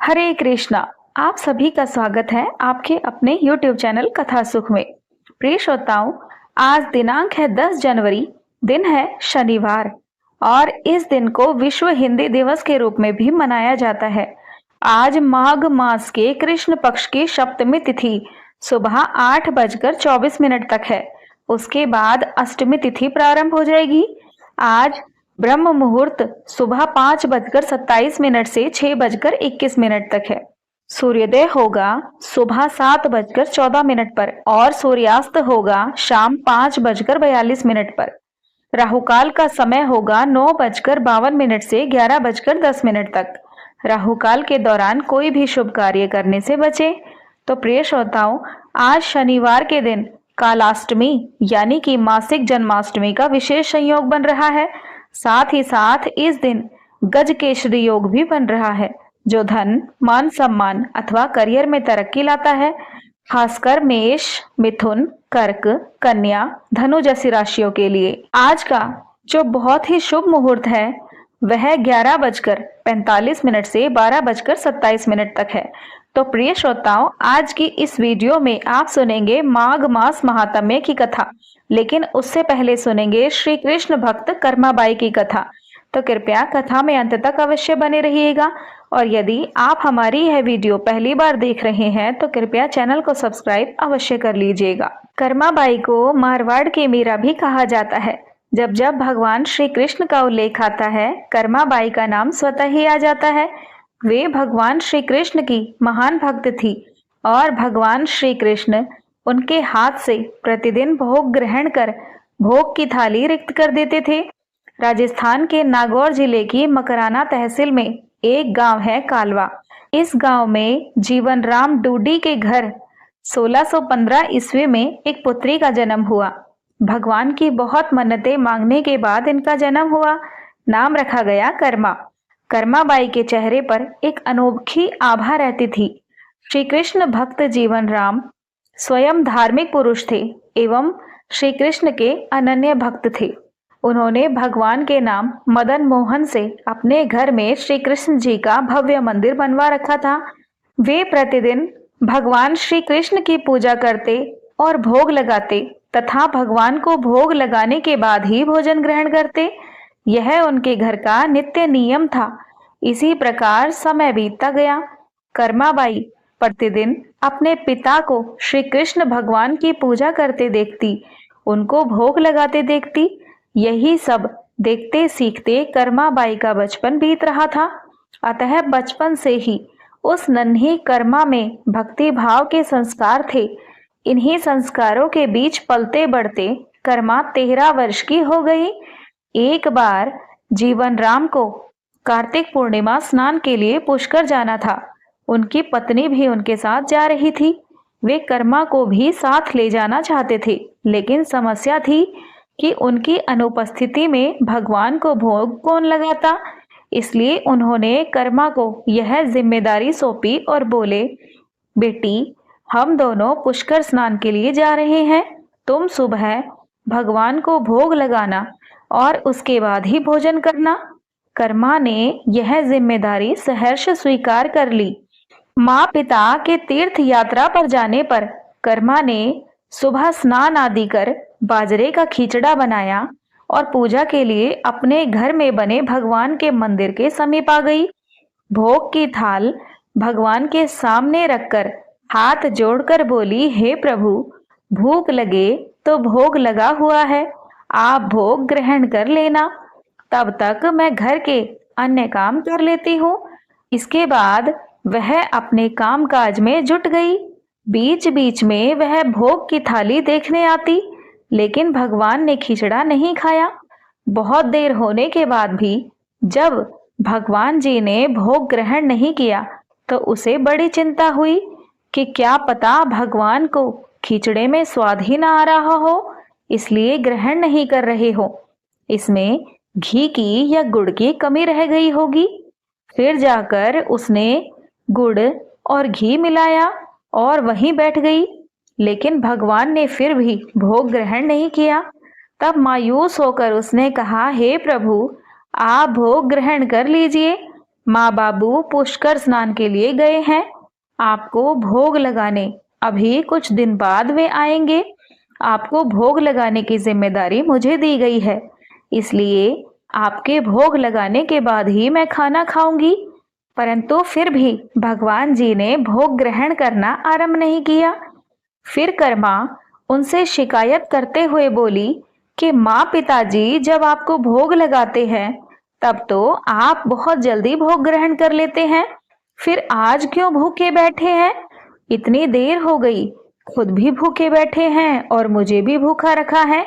हरे कृष्णा। आप सभी का स्वागत है आपके अपने YouTube चैनल कथा सुख में। प्रिय श्रोताओं, आज दिनांक है 10 जनवरी, दिन है शनिवार और इस दिन को विश्व हिंदी दिवस के रूप में भी मनाया जाता है। आज माघ मास के कृष्ण पक्ष की सप्तमी तिथि सुबह 8:24 तक है। उसके बाद अष्टमी तिथि प्रारंभ हो जाएगी। आज ब्रह्म मुहूर्त सुबह 5:27 से 6:21 तक है। सूर्योदय होगा सुबह 7:14 पर और सूर्यास्त होगा शाम 5:42 पर। राहुकाल का समय होगा 9:52 से 11:10 तक। राहुकाल के दौरान कोई भी शुभ कार्य करने से बचे। तो प्रिय श्रोताओं, आज शनिवार के दिन कालाष्टमी यानी कि मासिक जन्माष्टमी का विशेष संयोग बन रहा है। साथ ही साथ इस दिन गजकेसरी योग भी बन रहा है, जो धन, मान सम्मान अथवा करियर में तरक्की लाता है। खासकर मेष, मिथुन, कर्क, कन्या, धनु जैसी राशियों के लिए आज का जो बहुत ही शुभ मुहूर्त है वह 11:45 से 12:27 तक है। तो प्रिय श्रोताओं, आज की इस वीडियो में आप सुनेंगे माघ मास महात्म्य की कथा, लेकिन उससे पहले सुनेंगे श्री कृष्ण भक्त कर्माबाई की कथा। तो कृपया कथा में अंत तक अवश्य बने रहिएगा और यदि आप हमारी यह वीडियो पहली बार देख रहे हैं तो कृपया चैनल को सब्सक्राइब अवश्य कर लीजिएगा। कर्माबाई को मारवाड़ की मीरा भी कहा जाता है। जब जब भगवान श्री कृष्ण का उल्लेख आता है, कर्माबाई का नाम स्वतः ही आ जाता है। वे भगवान श्री कृष्ण की महान भक्त थी और भगवान श्री कृष्ण उनके हाथ से प्रतिदिन भोग ग्रहण कर भोग की थाली रिक्त कर देते थे। राजस्थान के नागौर जिले की मकराना तहसील में एक गांव है कालवा। इस गांव में जीवन राम डूडी के घर 1615 ईस्वी में एक पुत्री का जन्म हुआ। भगवान की बहुत मन्नतें मांगने के बाद इनका जन्म हुआ। नाम रखा गया कर्मा। कर्माबाई के चेहरे पर एक अनोखी आभा रहती थी। श्री कृष्ण भक्त जीवन राम स्वयं धार्मिक पुरुष थे एवं श्री कृष्ण के अनन्य भक्त थे। उन्होंने भगवान के नाम मदन मोहन से अपने घर में श्री कृष्ण जी का भव्य मंदिर बनवा रखा था। वे प्रतिदिन भगवान श्री कृष्ण की पूजा करते और भोग लगाते तथा भगवान को भोग लगाने के बाद ही भोजन ग्रहण करते। यह उनके घर का नित्य नियम था। इसी प्रकार समय बीतता गया। कर्माबाई प्रतिदिन अपने पिता को श्री कृष्ण भगवान की पूजा करते देखती, उनको भोग लगाते देखती। यही सब देखते सीखते कर्माबाई का बचपन बीत रहा था। अतः बचपन से ही उस नन्ही कर्मा में भक्ति भाव के संस्कार थे। इन्हीं संस्कारों के बीच पलते बढ़ते कर्मा 13 वर्ष की हो गई। एक बार जीवन राम को कार्तिक पूर्णिमा स्नान के लिए पुष्कर जाना था। उनकी पत्नी भी उनके साथ जा रही थी। वे कर्मा को भी साथ ले जाना चाहते थे, लेकिन समस्या थी कि उनकी अनुपस्थिति में भगवान को भोग कौन लगाता। इसलिए उन्होंने कर्मा को यह जिम्मेदारी सौंपी और बोले, बेटी, हम दोनों पुष्कर स्नान के लिए जा रहे हैं। तुम सुबह भगवान को भोग लगाना और उसके बाद ही भोजन करना। कर्मा ने यह जिम्मेदारी सहर्ष स्वीकार कर ली। माँ पिता के तीर्थ यात्रा पर जाने पर कर्मा ने सुबह स्नान आदि कर बाजरे का खिचड़ा बनाया और पूजा के लिए अपने घर में बने भगवान के मंदिर के समीप आ गई। भोग की थाल भगवान के सामने रखकर हाथ जोड़कर बोली, हे प्रभु, भूख लगे तो भोग लगा हुआ है, आप भोग ग्रहण कर लेना, तब तक मैं घर के अन्य काम कर लेती हूँ। इसके बाद वह अपने काम काज में जुट गई। बीच बीच में वह भोग की थाली देखने आती, लेकिन भगवान ने खिचड़ा नहीं खाया। बहुत देर होने के बाद भी जब भगवान जी ने भोग ग्रहण नहीं किया तो उसे बड़ी चिंता हुई कि क्या पता भगवान को खिचड़े में स्वाद ही ना आ रहा हो, इसलिए ग्रहण नहीं कर रहे हो। इसमें घी की या गुड़ की कमी रह गई होगी। फिर जाकर उसने गुड़ और घी मिलाया और वहीं बैठ गई, लेकिन भगवान ने फिर भी भोग ग्रहण नहीं किया। तब मायूस होकर उसने कहा, हे प्रभु, आप भोग ग्रहण कर लीजिए, माँ बाबू पुष्कर स्नान के लिए गए हैं, आपको भोग लगाने। अभी कुछ दिन बाद वे आएंगे। आपको भोग लगाने की जिम्मेदारी मुझे दी गई है, इसलिए आपके भोग लगाने के बाद ही मैं खाना खाऊंगी। परंतु फिर भी भगवान जी ने भोग ग्रहण करना आरंभ नहीं किया। फिर कर्मा उनसे शिकायत करते हुए बोली कि माँ पिताजी जब आपको भोग लगाते हैं तब तो आप बहुत जल्दी भोग ग्रहण कर लेते हैं, फिर आज क्यों भूखे बैठे हैं? इतनी देर हो गई, खुद भी भूखे बैठे हैं और मुझे भी भूखा रखा है।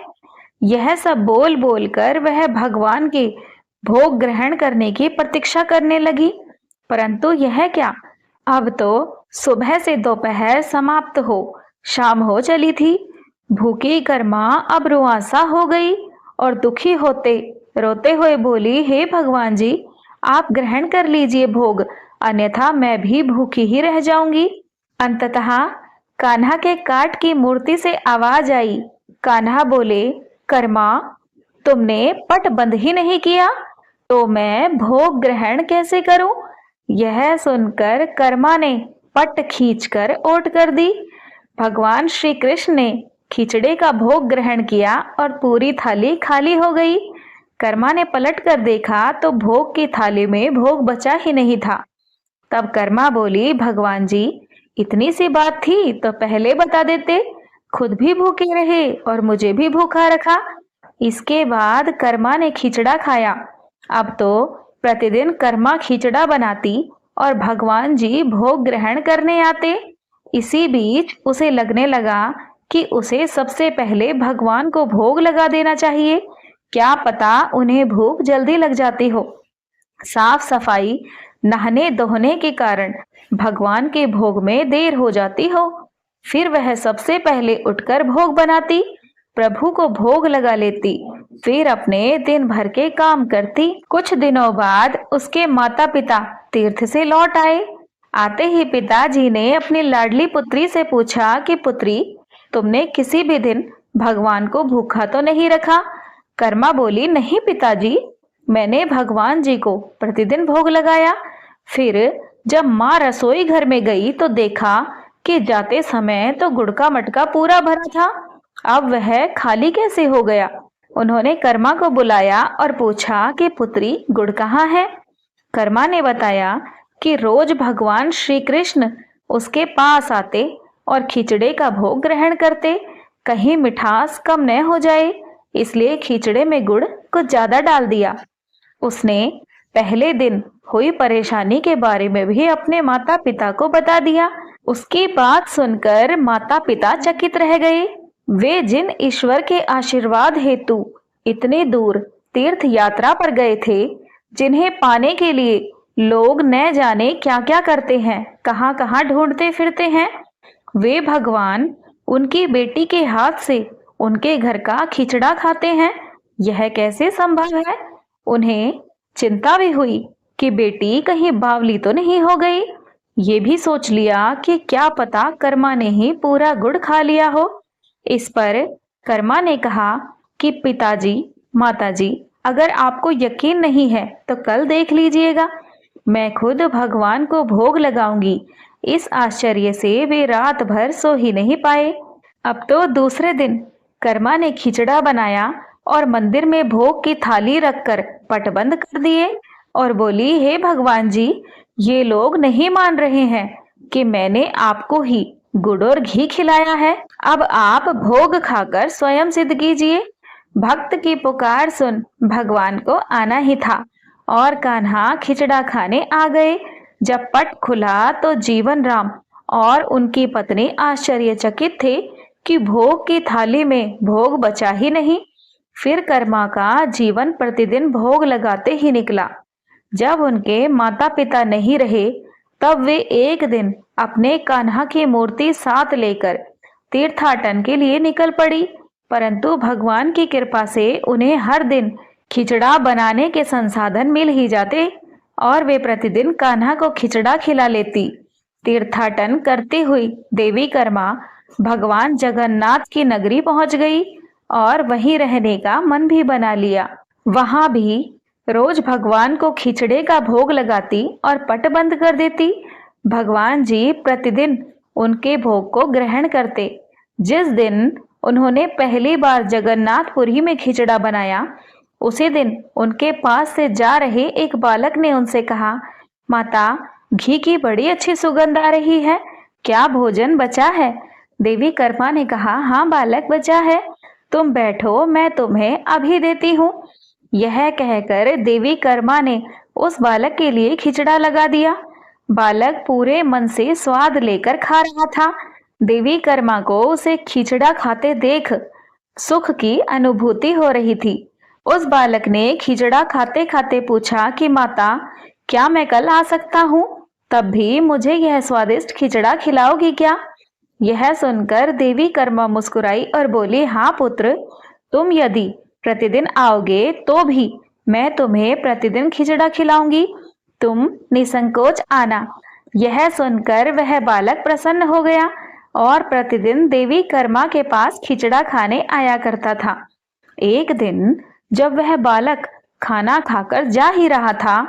यह सब बोल बोल कर वह भगवान के भोग ग्रहण करने की प्रतीक्षा करने लगी। परंतु यह क्या, अब तो सुबह से दोपहर समाप्त हो शाम हो चली थी। भूखी कर्मा अब रुआंसा हो गई और दुखी होते रोते हुए बोली, हे भगवान जी, आप ग्रहण कर लीजिए भोग, अन्यथा मैं भी भूखी ही रह जाऊंगी। अंततः कान्हा के काठ की मूर्ति से आवाज आई। कान्हा बोले, कर्मा, तुमने पट बंद ही नहीं किया तो मैं भोग ग्रहण कैसे करूं? यह सुनकर कर्मा ने पट खींचकर ओट कर दी। भगवान श्री कृष्ण ने खिचड़े का भोग ग्रहण किया और पूरी थाली खाली हो गई। कर्मा ने पलट कर देखा तो भोग की थाली में भोग बचा ही नहीं था। तब कर्मा बोली, भगवान जी, इतनी सी बात थी तो पहले बता देते, खुद भी भूखे रहे और मुझे भी भूखा रखा। इसके बाद कर्मा ने खिचड़ा खाया। अब तो प्रतिदिन कर्मा खिचड़ा बनाती और भगवान जी भोग ग्रहण करने आते। इसी बीच उसे लगने लगा कि उसे सबसे पहले भगवान को भोग लगा देना चाहिए, क्या पता उन्हें भूख जल्दी लग जाती हो। साफ सफाई नहाने धोने के कारण भगवान के भोग में देर हो जाती हो। फिर वह सबसे पहले उठकर भोग बनाती, प्रभु को भोग लगा लेती, फिर अपने दिन भर के काम करती। कुछ दिनों बाद उसके माता पिता तीर्थ से लौट आए। आते ही पिताजी ने अपनी लाडली पुत्री से पूछा कि पुत्री, तुमने किसी भी दिन भगवान को भूखा तो नहीं रखा? कर्मा बोली, नहीं पिताजी, मैंने भगवान जी को प्रतिदिन भोग लगाया। फिर जब माँ रसोई घर में गई तो देखा कि जाते समय तो गुड़ का मटका पूरा भरा था, अब वह खाली कैसे हो गया? उन्होंने कर्मा को बुलाया और पूछा कि पुत्री, गुड़ कहाँ है? कर्मा ने बताया कि रोज भगवान श्री कृष्ण उसके पास आते और खिचड़े का भोग ग्रहण करते, कहीं मिठास कम न हो जाए, इसलिए खिचड़े में गुड़ कुछ ज्यादा डाल दिया। उसने पहले दिन हुई परेशानी के बारे में भी अपने माता पिता को बता दिया। उसकी बात सुनकर माता पिता चकित रह गए। वे जिन ईश्वर के आशीर्वाद हेतु इतने दूर तीर्थ यात्रा पर गए थे, जिन्हें पाने के लिए लोग न जाने क्या क्या करते हैं, कहाँ कहाँ ढूंढते फिरते हैं, वे भगवान उनकी बेटी के हाथ से उनके घर का खिचड़ा खाते हैं। यह कैसे संभव है? उन्हें चिंता भी हुई कि बेटी कहीं बावली तो नहीं हो गई। ये भी सोच लिया कि क्या पता कर्मा ने ही पूरा गुड़ खा लिया हो। इस पर कर्मा ने कहा कि पिताजी, माताजी, अगर आपको यकीन नहीं है तो कल देख लीजिएगा, मैं खुद भगवान को भोग लगाऊंगी। इस आश्चर्य से वे रात भर सो ही नहीं पाए। अब तो दूसरे दिन कर्मा ने खिचड़ा बनाया और मंदिर में भोग की थाली रखकर पट बंद कर दिए और बोली, हे भगवान जी, ये लोग नहीं मान रहे हैं कि मैंने आपको ही गुड़ और घी खिलाया है, अब आप भोग खाकर स्वयं सिद्ध कीजिए। भक्त की पुकार सुन भगवान को आना ही था और कान्हा खिचड़ा खाने आ गए। जब पट खुला तो जीवन राम और उनकी पत्नी आश्चर्यचकित थे कि भोग की थाली में भोग बचा ही नहीं। फिर कर्मा का जीवन प्रतिदिन भोग लगाते ही निकला। जब उनके माता पिता नहीं रहे तब वे एक दिन अपने कान्हा की मूर्ति साथ लेकर तीर्थाटन के लिए निकल पड़ी, परंतु भगवान की कृपा से उन्हें हर दिन खिचड़ा बनाने के संसाधन मिल ही जाते और वे प्रतिदिन कान्हा को खिचड़ा खिला लेती। तीर्थाटन करती हुई देवी कर्मा भगवान जगन्नाथ की नगरी पहुंच गई और वहीं रहने का मन भी बना लिया। वहां भी रोज भगवान को खिचड़े का भोग लगाती और पट बंद कर देती। भगवान जी प्रतिदिन उनके भोग को ग्रहण करते। जिस दिन उन्होंने पहली बार जगन्नाथपुरी में खिचड़ा बनाया, उसी दिन उनके पास से जा रहे एक बालक ने उनसे कहा, माता, घी की बड़ी अच्छी सुगंध आ रही है, क्या भोजन बचा है? देवी कर्मा ने कहा, हाँ बालक, बचा है, तुम बैठो, मैं तुम्हें अभी देती हूँ। यह कहकर देवी कर्मा ने उस बालक के लिए खिचड़ा लगा दिया। बालक पूरे मन से स्वाद लेकर खा रहा था। देवी कर्मा को उसे खिचड़ा खाते देख सुख की अनुभूति हो रही थी। उस बालक ने खिचड़ा खाते खाते पूछा कि माता, क्या मैं कल आ सकता हूँ? तब भी मुझे यह स्वादिष्ट खिचड़ा खिलाओगी क्या? यह सुनकर देवी कर्मा मुस्कुराई और बोली, हाँ पुत्र, तुम यदि प्रतिदिन आओगे तो भी मैं तुम्हें प्रतिदिन खिचड़ा खिलाऊंगी, तुम निसंकोच आना। यह सुनकर वह बालक प्रसन्न हो गया और प्रतिदिन देवी कर्मा के पास खिचड़ा खाने आया करता था। एक दिन जब वह बालक खाना खाकर जा ही रहा था,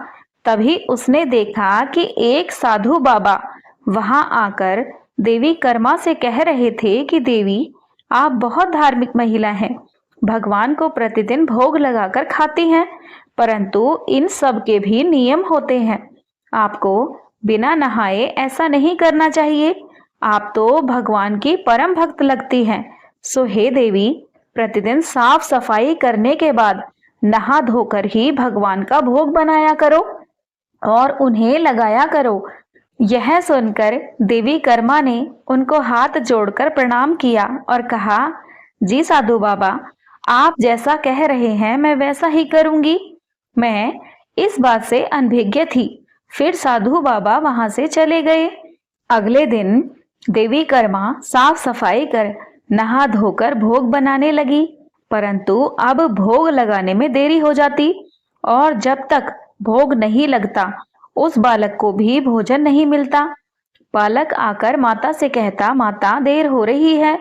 तभी उसने देखा कि एक साधु बाबा वहां आकर देवी कर्मा से कह रहे थे कि देवी, आप बहुत धार्मिक महिला हैं, भगवान को प्रतिदिन भोग लगाकर खाती हैं, परंतु इन सब के भी नियम होते हैं। आपको बिना नहाए ऐसा नहीं करना चाहिए। आप तो भगवान की परम भक्त लगती हैं। सो हे देवी, प्रतिदिन साफ सफाई करने के बाद नहा धोकर ही भगवान का भोग बनाया करो और उन्हें लगाया करो। यह सुनकर देवी कर्मा ने उनको हाथ जोड़कर प्रणाम किया और कहा, जी साधु बाबा, आप जैसा कह रहे हैं मैं वैसा ही करूंगी। मैं इस बात से अनभिज्ञ थी। फिर साधु बाबा वहां से चले गए। अगले दिन देवी कर्मा साफ सफाई कर नहा धोकर भोग बनाने लगी, परंतु अब भोग लगाने में देरी हो जाती और जब तक भोग नहीं लगता उस बालक को भी भोजन नहीं मिलता। बालक आकर माता से कहता, माता, देर हो रही है,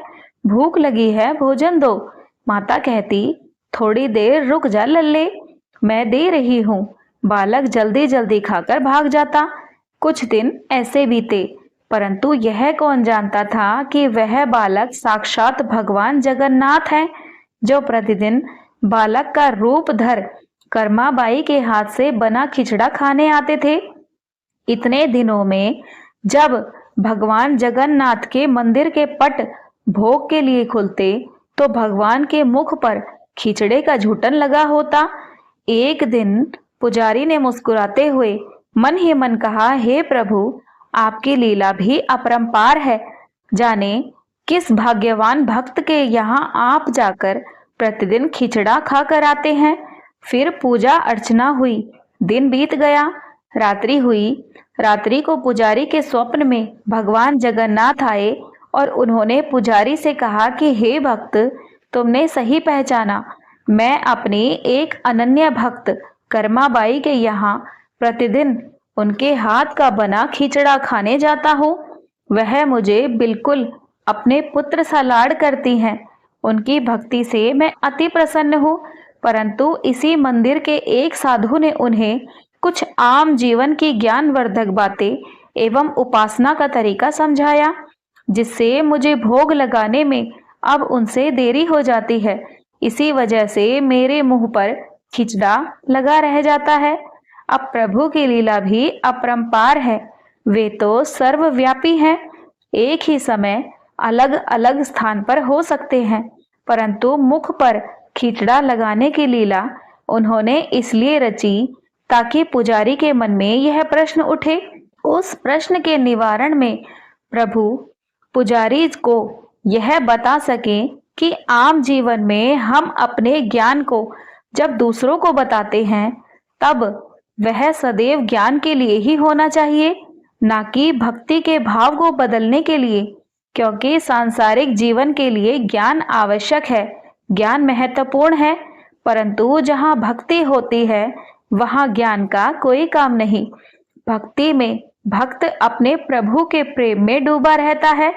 भूख लगी है, भोजन दो। माता कहती, थोड़ी देर रुक जा लल्ले, मैं दे रही हूँ। बालक जल्दी जल्दी खाकर भाग जाता। कुछ दिन ऐसे बीते, परंतु यह कौन जानता था कि वह बालक साक्षात भगवान जगन्नाथ है, जो प्रतिदिन बालक का रूप धर कर्माबाई के हाथ से बना खिचड़ा खाने आते थे। इतने दिनों में जब भगवान जगन्नाथ के मंदिर के पट भोग के लिए खुलते, तो भगवान के मुख पर खिचड़े का झूठन लगा होता। एक दिन पुजारी ने मुस्कुराते हुए मन ही मन कहा, हे प्रभु, आपकी लीला भी अपरंपार है। जाने किस भाग्यवान भक्त के यहाँ आप जाकर प्रतिदिन खिचड़ा खा कर आते हैं। फिर पूजा अर्चना हुई, दिन बीत गया, रात्रि हुई। रात्रि को पुजारी के स्वप्न में भगवान जगन्नाथ आए और उन्होंने पुजारी से कहा कि हे भक्त, तुमने सही पहचाना, मैं अपनी एक अनन्य भक्त कर्माबाई के यहाँ प्रतिदिन उनके हाथ का बना खिचड़ा खाने जाता हूँ। वह मुझे बिल्कुल अपने पुत्र सा लाड करती हैं। उनकी भक्ति से मैं अति प्रसन्न हूँ, परंतु इसी मंदिर के एक साधु ने उन्हें कुछ आम जीवन की ज्ञानवर्धक बातें एवं उपासना का तरीका समझाया, जिससे मुझे भोग लगाने में अब उनसे देरी हो जाती है। इसी वजह से मेरे मुंह पर खिचड़ा लगा रह जाता है। अब प्रभु की लीला भी अपरंपार है। वे तो सर्वव्यापी हैं, एक ही समय अलग अलग स्थान पर हो सकते हैं, परंतु मुख पर खिचड़ा लगाने की लीला उन्होंने इसलिए रची ताकि पुजारी के मन में यह प्रश्न उठे। उस प्रश्न के निवारण में प्रभु पुजारी को यह बता सके कि आम जीवन में हम अपने ज्ञान को जब दूसरों को बताते हैं, तब वह सदैव ज्ञान के लिए ही होना चाहिए, ना कि भक्ति के भाव को बदलने के लिए। क्योंकि सांसारिक जीवन के लिए ज्ञान आवश्यक है, ज्ञान महत्वपूर्ण है, परंतु जहाँ भक्ति होती है वहाँ ज्ञान का कोई काम नहीं। भक्ति में भक्त अपने प्रभु के प्रेम में डूबा रहता है।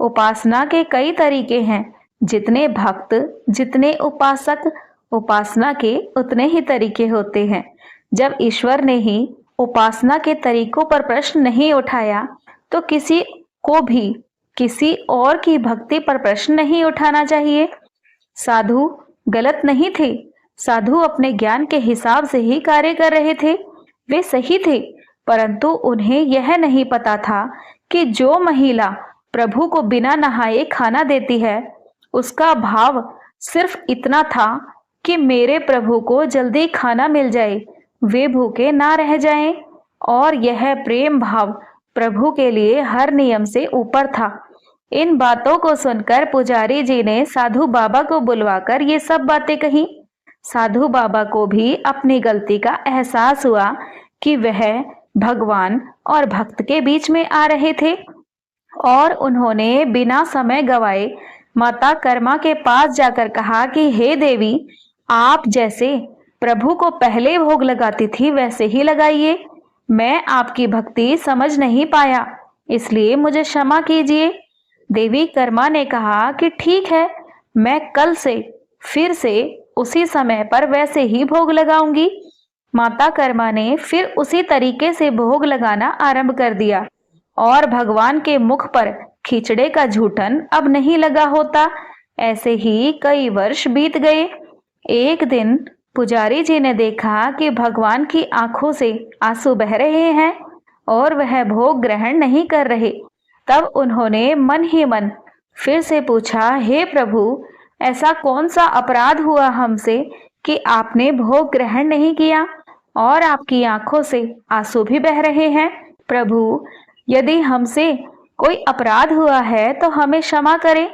उपासना के कई तरीके हैं, जितने भक्त जितने उपासक, उपासना के उतने ही तरीके होते हैं। जब ईश्वर ने ही उपासना के तरीकों पर प्रश्न नहीं उठाया तो किसी को भी किसी और की भक्ति पर प्रश्न नहीं उठाना चाहिए। साधु गलत नहीं थे, साधु अपने ज्ञान के हिसाब से ही कार्य कर रहे थे, वे सही थे, परंतु उन्हें यह नहीं पता था कि जो महिला प्रभु को बिना नहाए खाना देती है उसका भाव सिर्फ इतना था कि मेरे प्रभु को जल्दी खाना मिल जाए, वे भूखे ना रह जाएं, और यह प्रेम भाव प्रभु के लिए हर नियम से ऊपर था। इन बातों को सुनकर पुजारी जी ने साधु बाबा को बुलवाकर ये सब बातें कही। साधु बाबा को भी अपनी गलती का एहसास हुआ कि वह भगवान और भक्त के बीच में आ रहे थे, और उन्होंने बिना समय गवाए माता कर्मा के पास जाकर कहा कि हे देवी, आप जैसे प्रभु को पहले भोग लगाती थी वैसे ही लगाइए। मैं आपकी भक्ति समझ नहीं पाया, इसलिए मुझे क्षमा कीजिए। देवी कर्मा ने कहा कि ठीक है, मैं कल से फिर से उसी समय पर वैसे ही भोग लगाऊंगी। माता कर्मा ने फिर उसी तरीके से भोग लगाना आरंभ कर दिया और भगवान के मुख पर खिचड़े का झूठन अब नहीं लगा होता। ऐसे ही कई वर्ष बीत गए। एक दिन पुजारी जी ने देखा कि भगवान की आंखों से आंसू बह रहे हैं और वह भोग ग्रहण नहीं कर रहे। तब उन्होंने मन ही मन फिर से पूछा, हे प्रभु, ऐसा कौन सा अपराध हुआ हमसे कि आपने भोग ग्रहण नहीं किया और आपकी आंखों से आंसू भी बह रहे हैं? प्रभु, यदि हमसे कोई अपराध हुआ है तो हमें क्षमा करें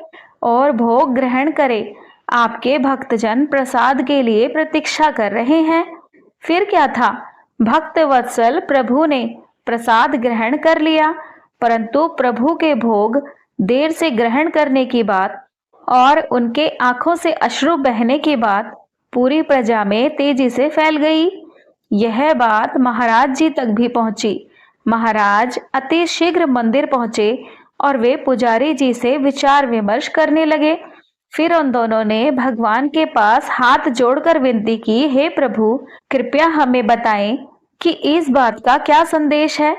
और भोग ग्रहण करें। आपके भक्तजन प्रसाद के लिए प्रतीक्षा कर रहे हैं। फिर क्या था, भक्त वत्सल प्रभु ने प्रसाद ग्रहण कर लिया, परंतु प्रभु के भोग देर से ग्रहण करने की बात और उनके आंखों से अश्रु बहने की बात पूरी प्रजा में तेजी से फैल गई। यह बात महाराज जी तक भी पहुंची। महाराज अति शीघ्र मंदिर पहुंचे और वे पुजारी जी से विचार विमर्श करने लगे। फिर उन दोनों ने भगवान के पास हाथ जोड़कर विनती की, हे प्रभु, कृपया हमें बताएं कि इस बात का क्या संदेश है।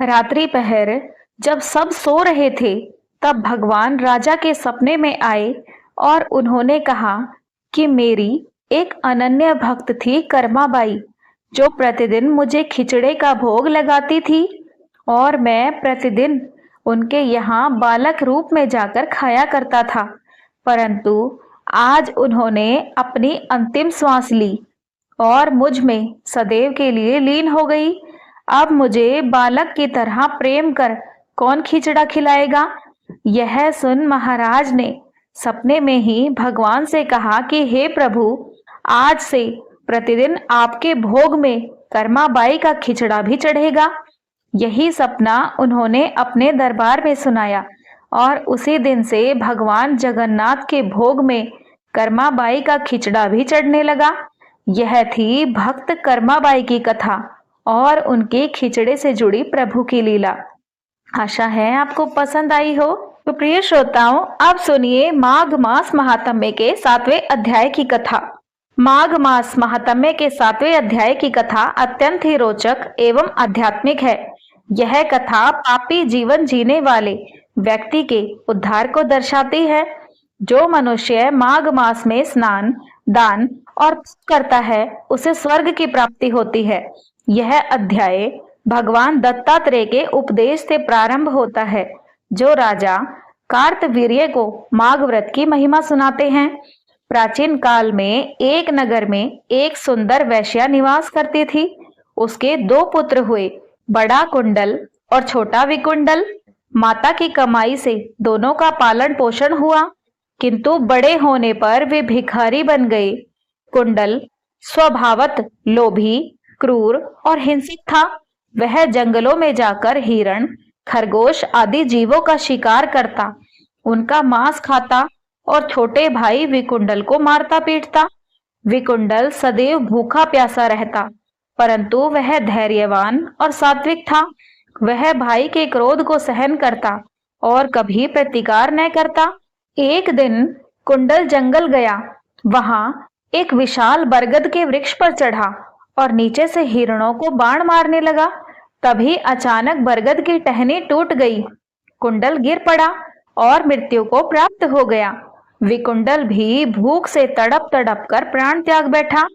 रात्रि पहर जब सब सो रहे थे तब भगवान राजा के सपने में आए और उन्होंने कहा कि मेरी एक अनन्य भक्त थी कर्माबाई, जो प्रतिदिन मुझे खिचड़े का भोग लगाती थी और मैं प्रतिदिन उनके यहाँ बालक रूप में जाकर खाया करता था, परंतु आज उन्होंने अपनी अंतिम श्वास ली और मुझ में सदैव के लिए लीन हो गई। अब मुझे बालक की तरह प्रेम कर कौन खिचड़ा खिलाएगा? यह सुन महाराज ने सपने में ही भगवान से कहा कि हे प्रभु, आज से प्रतिदिन आपके भोग में कर्माबाई का खिचड़ा भी चढ़ेगा। यही सपना उन्होंने अपने दरबार में सुनाया और उसी दिन से भगवान जगन्नाथ के भोग में कर्माबाई का खिचड़ा भी चढ़ने लगा। यह थी भक्त कर्माबाई की कथा और उनके खिचड़े से जुड़ी प्रभु की लीला। आशा है आपको पसंद आई हो। तो प्रिय श्रोताओं, आप सुनिए माघ मास महात्म्य के 7वें अध्याय की कथा। माघ मास महात्म्य के 7वें अध्याय की कथा अत्यंत ही रोचक एवं आध्यात्मिक है। यह कथा पापी जीवन जीने वाले व्यक्ति के उद्धार को दर्शाती है। जो मनुष्य माघ मास में स्नान, दान और तप करता है उसे स्वर्ग की प्राप्ति होती है। यह अध्याय भगवान दत्तात्रेय के उपदेश से प्रारंभ होता है, जो राजा कार्तवीर्य को माघ व्रत की महिमा सुनाते हैं। प्राचीन काल में एक नगर में एक सुंदर वैश्या निवास करती थी। उसके 2 पुत्र हुए, बड़ा कुंडल और छोटा विकुंडल। माता की कमाई से दोनों का पालन पोषण हुआ, किंतु बड़े होने पर वे भिखारी बन गए। कुंडल स्वभावत लोभी, क्रूर और हिंसक था। वह जंगलों में जाकर हिरण, खरगोश आदि जीवों का शिकार करता, उनका मांस खाता और छोटे भाई विकुंडल को मारता पीटता। विकुंडल सदैव भूखा प्यासा रहता, परंतु वह धैर्यवान और सात्विक था। वह भाई के क्रोध को सहन करता और कभी प्रतिकार न करता। एक दिन कुंडल जंगल गया। वहां एक विशाल बरगद के वृक्ष पर चढ़ा और नीचे से हिरणों को बाण मारने लगा। तभी अचानक बरगद की टहनी टूट गई, कुंडल गिर पड़ा और मृत्यु को प्राप्त हो गया। विकुंडल भी भूख से तड़प तड़प कर प्राण त्याग बैठा।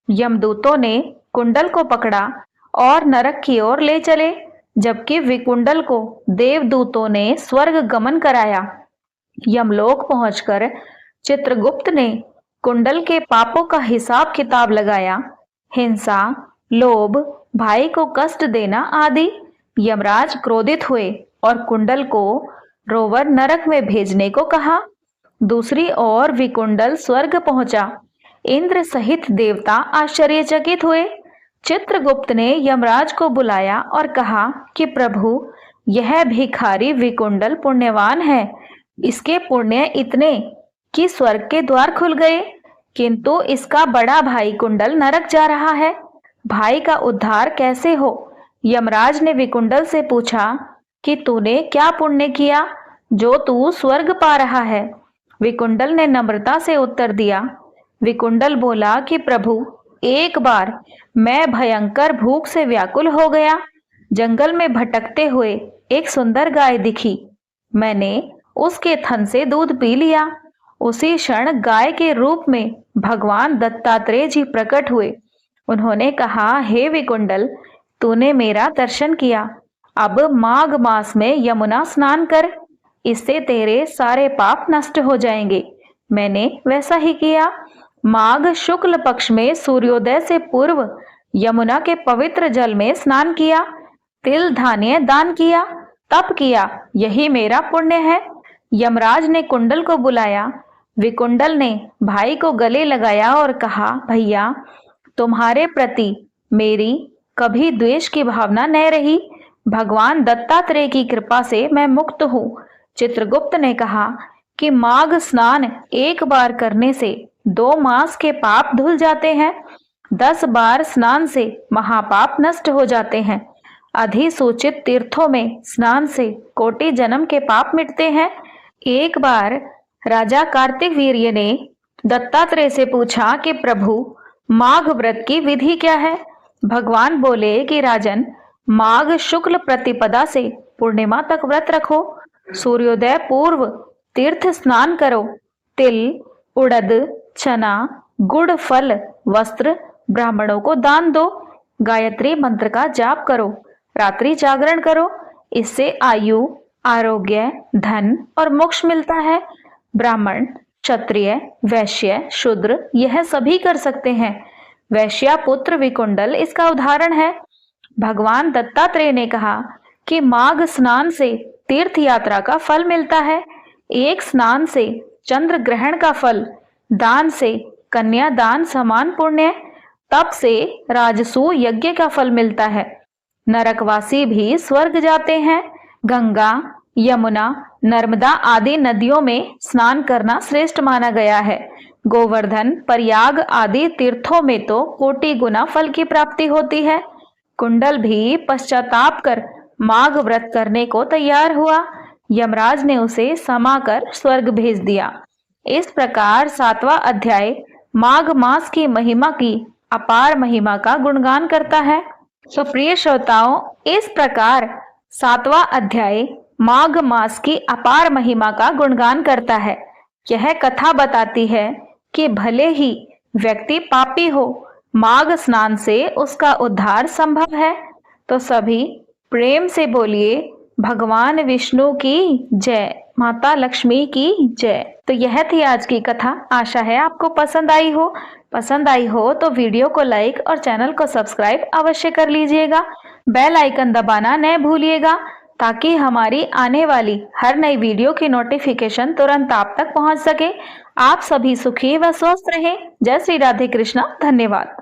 यमदूतों ने कुंडल को पकड़ा और नरक की ओर ले चले, जबकि विकुंडल को देवदूतों ने स्वर्ग गमन कराया। यमलोक पहुंचकर चित्रगुप्त ने कुंडल के पापों का हिसाब किताब लगाया। हिंसा, लोभ, भाई को कष्ट देना आदि। यमराज क्रोधित हुए और कुंडल को रोवर नरक में भेजने को कहा। दूसरी ओर विकुंडल स्वर्ग पहुंचा। इंद्र सहित देवता आश्चर्यचकित हुए। चित्रगुप्त ने यमराज को बुलाया और कहा कि प्रभु, यह भिखारी विकुंडल पुण्यवान है। इसके पुण्य इतने कि स्वर्ग के द्वार खुल गए, किंतु इसका बड़ा भाई कुंडल नरक जा रहा है। भाई का उद्धार कैसे हो? यमराज ने विकुंडल से पूछा कि तूने क्या पुण्य किया जो तू स्वर्ग पा रहा है? विकुंडल ने नम्रता से उत्तर दिया। विकुंडल बोला कि प्रभु, एक बार मैं भयंकर भूख से व्याकुल हो गया। जंगल में भटकते हुए एक सुंदर गाय दिखी। मैंने उसके थन से दूध पी लिया। उसी क्षण गाय के रूप में भगवान दत्तात्रेय जी प्रकट हुए। उन्होंने कहा, हे विकुंडल, तूने मेरा दर्शन किया। अब माघ मास में यमुना स्नान कर, इससे तेरे सारे पाप नष्ट हो जाएंगे। मैंने वैसा ही किया। माघ शुक्ल पक्ष में सूर्योदय से पूर्व यमुना के पवित्र जल में स्नान किया, तिल धान्य दान किया, तप किया। यही मेरा पुण्य है। यमराज ने कुंडल को बुलाया। विकुंडल ने भाई को गले लगाया और कहा, भैया, तुम्हारे प्रति मेरी कभी द्वेष की भावना न रही। भगवान दत्तात्रेय की कृपा से मैं मुक्त हूँ। चित्रगुप्त ने कहा कि माघ स्नान एक बार करने से 2 मास के पाप धुल जाते हैं। 10 बार स्नान से महापाप नष्ट हो जाते हैं। अधिसूचित तीर्थों में स्नान से कोटि जन्म के पाप मिटते हैं। एक बार राजा कार्तिक वीर्य ने दत्तात्रेय से पूछा कि प्रभु, माघ व्रत की विधि क्या है? भगवान बोले कि राजन, माघ शुक्ल प्रतिपदा से पूर्णिमा तक व्रत रखो। सूर्योदय पूर्व तीर्थ स्नान करो। तिल, उड़द, चना, गुड़, फल, वस्त्र ब्राह्मणों को दान दो। गायत्री मंत्र का जाप करो। रात्रि जागरण करो। इससे आयु, आरोग्य, धन और मोक्ष मिलता है। ब्राह्मण, क्षत्रिय, वैश्य, शूद्र यह सभी कर सकते हैं। वैश्या पुत्र विकुंडल इसका उदाहरण है। भगवान दत्तात्रेय ने कहा कि माघ स्नान से तीर्थ यात्रा का फल मिलता है। एक स्नान से चंद्र ग्रहण का फल, दान से कन्या दान समान पुण्य, तप से राजसूय यज्ञ का फल मिलता है। नरकवासी भी स्वर्ग जाते हैं। गंगा, यमुना, नर्मदा आदि नदियों में स्नान करना श्रेष्ठ माना गया है। गोवर्धन, प्रयाग आदि तीर्थों में तो कोटि गुना फल की प्राप्ति होती है। कुंडल भी पश्चाताप कर माघ व्रत करने को तैयार हुआ। यमराज ने उसे समा कर स्वर्ग भेज दिया। इस प्रकार 7वां अध्याय माघ मास की महिमा की अपार महिमा का गुणगान करता है। तो प्रिय श्रोताओं, इस प्रकार 7वां अध्याय माघ मास की अपार महिमा का गुणगान करता है। यह कथा बताती है कि भले ही व्यक्ति पापी हो, माघ स्नान से उसका उद्धार संभव है। तो सभी प्रेम से बोलिए, भगवान विष्णु की जय, माता लक्ष्मी की जय। तो यह थी आज की कथा। आशा है आपको पसंद आई हो। पसंद आई हो तो वीडियो को लाइक और चैनल को सब्सक्राइब अवश्य कर लीजिएगा। बेल आइकन दबाना न भूलिएगा ताकि हमारी आने वाली हर नई वीडियो की नोटिफिकेशन तुरंत आप तक पहुंच सके। आप सभी सुखी व स्वस्थ रहें। जय श्री राधे कृष्णा। धन्यवाद।